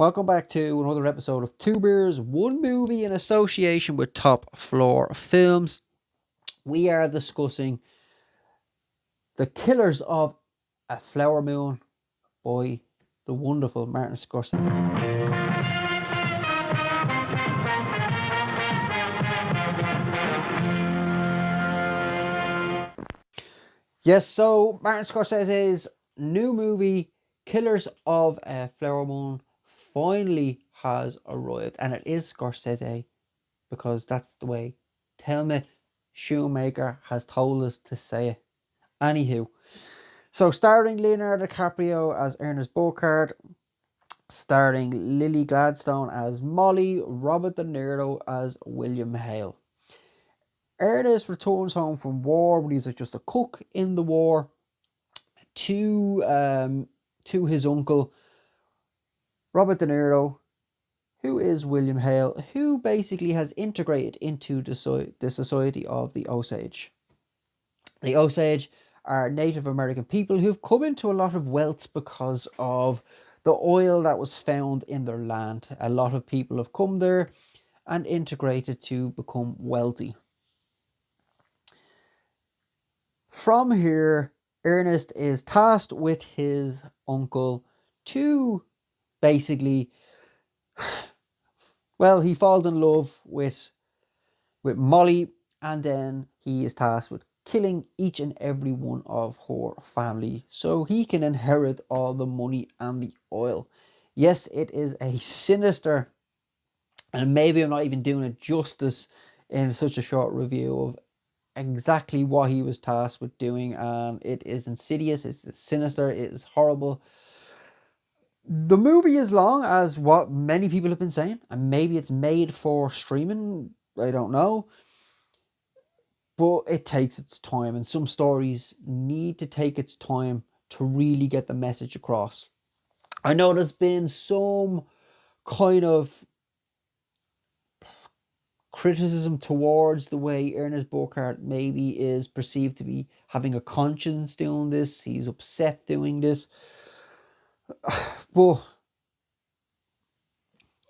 Welcome back to another episode of Two Beers, One Movie in association with Top Floor Films. We are discussing The Killers of a Flower Moon by the wonderful Martin Scorsese. Yes, so Martin Scorsese's new movie, Killers of a Flower Moon, finally has arrived. And it is Scorsese because that's the way Thelma Shoemaker has told us to say it. Anywho, so starring Leonardo DiCaprio as Ernest Burkhardt, starring Lily Gladstone as Molly, Robert De Niro as William Hale. Ernest returns home from war, but he's just a cook in the war, to his uncle Robert De Niro, who is William Hale, who basically has integrated into the society of the Osage. The Osage are Native American people who've come into a lot of wealth because of the oil that was found in their land. A lot of people have come there and integrated to become wealthy. From here, Ernest is tasked with his uncle to basically, well, he falls in love with Molly, and then he is tasked with killing each and every one of her family so he can inherit all the money and the oil. Yes, it is a sinister, and maybe I'm not even doing it justice in such a short review of exactly what he was tasked with doing, and it is insidious, it's sinister, it is horrible. The movie is long, as what many people have been saying, and maybe it's made for streaming, I don't know. But it takes its time, and some stories need to take its time to really get the message across. I know there's been some kind of criticism towards the way Ernest Burkhardt maybe is perceived to be having a conscience doing this. He's upset doing this. But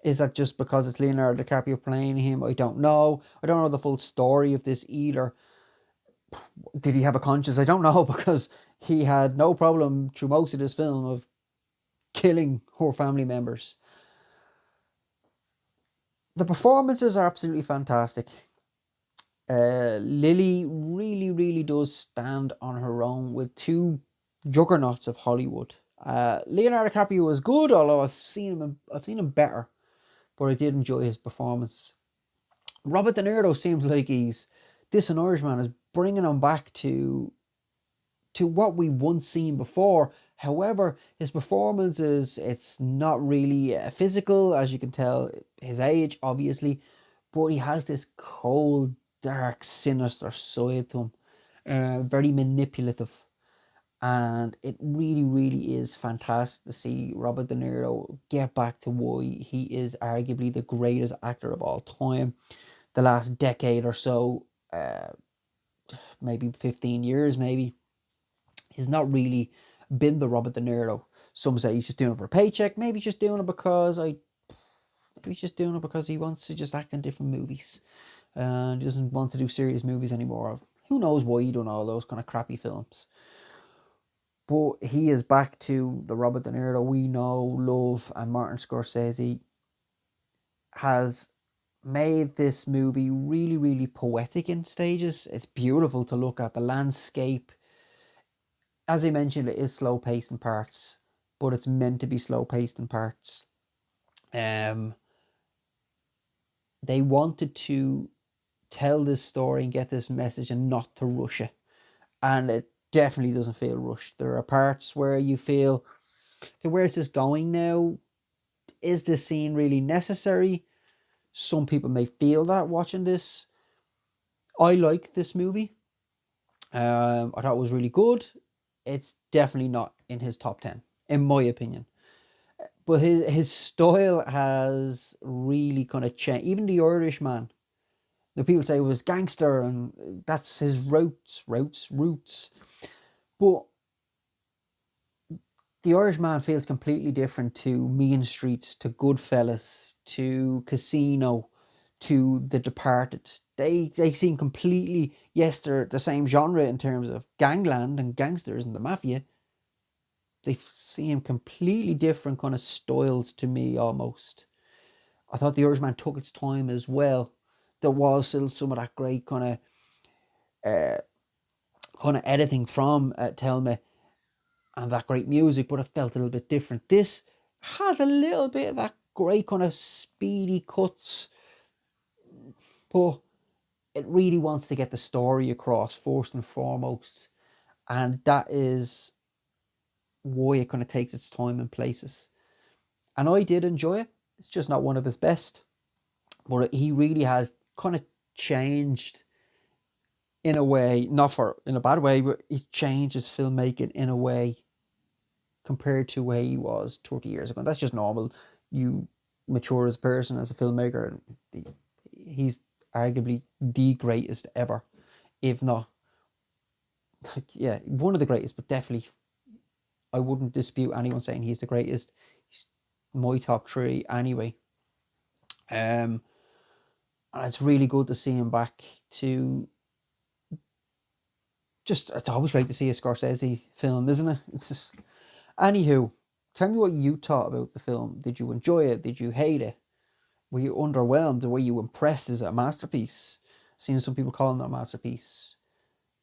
is that just because it's Leonardo DiCaprio playing him? I don't know. I don't know the full story of this either. Did he have a conscience? I don't know, because he had no problem through most of this film of killing her family members. The performances are absolutely fantastic. Lily really does stand on her own with two juggernauts of Hollywood. Leonardo DiCaprio was good, although I've seen him better, but I did enjoy his performance. Robert De Niro seems like he's this an Irishman is bringing him back to what we once seen before. However, his performance it's not really physical, as you can tell his age, obviously, but he has this cold, dark, sinister side to him. Very manipulative, and it really is fantastic to see Robert De Niro get back to why he is arguably the greatest actor of all time. The last decade or so, maybe 15 years, maybe, he's not really been the Robert De Niro. Some say he's just doing it for a paycheck. Maybe he's just doing it because he wants to just act in different movies, and he doesn't want to do serious movies anymore. Who knows why he done all those kind of crappy films? But he is back to the Robert De Niro we know, love, and Martin Scorsese has made this movie really poetic in stages. It's beautiful to look at. The landscape, as I mentioned, it is slow paced in parts, but it's meant to be slow paced in parts. Um, they wanted to tell this story and get this message and not to rush it, and it definitely doesn't feel rushed. There are parts where you feel, okay, where's this going now? Is this scene really necessary? Some people may feel that watching this. I like this movie. I thought it was really good. It's definitely not in his top 10, in my opinion. But his style has really kind of changed. Even The Irishman, the people say it was gangster, and that's his roots. But The Irishman feels completely different to Mean Streets, to Goodfellas, to Casino, to The Departed. They seem completely, yes, they're the same genre in terms of gangland and gangsters and the mafia. They seem completely different kind of styles to me almost. I thought The Irishman took its time as well. There was still some of that great kind of editing from Thelma and that great music, but it felt a little bit different. This has a little bit of that great kind of speedy cuts, but it really wants to get the story across first and foremost, and that is why it kind of takes its time in places. And I did enjoy it. It's just not one of his best, but he really has kind of changed in a way, not for in a bad way, but he changed his filmmaking in a way compared to where he was 30 years ago. And that's just normal. You mature as a person, as a filmmaker, and he's arguably the greatest ever, if not, like, yeah, one of the greatest, but definitely, I wouldn't dispute anyone saying he's the greatest. He's my top three anyway. And it's really good to see him back to just, it's always great to see a Scorsese film, isn't it? It's just, anywho, tell me what you thought about the film. Did you enjoy it? Did you hate it? Were you underwhelmed? Were you impressed? Is it a masterpiece? I've seen some people calling it a masterpiece.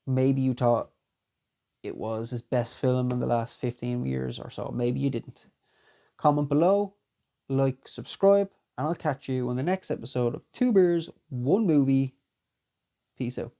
Maybe you thought it was his best film in the last 15 years or so. Maybe you didn't. Comment below, like, subscribe, and I'll catch you on the next episode of Two Beers, One Movie. Peace out.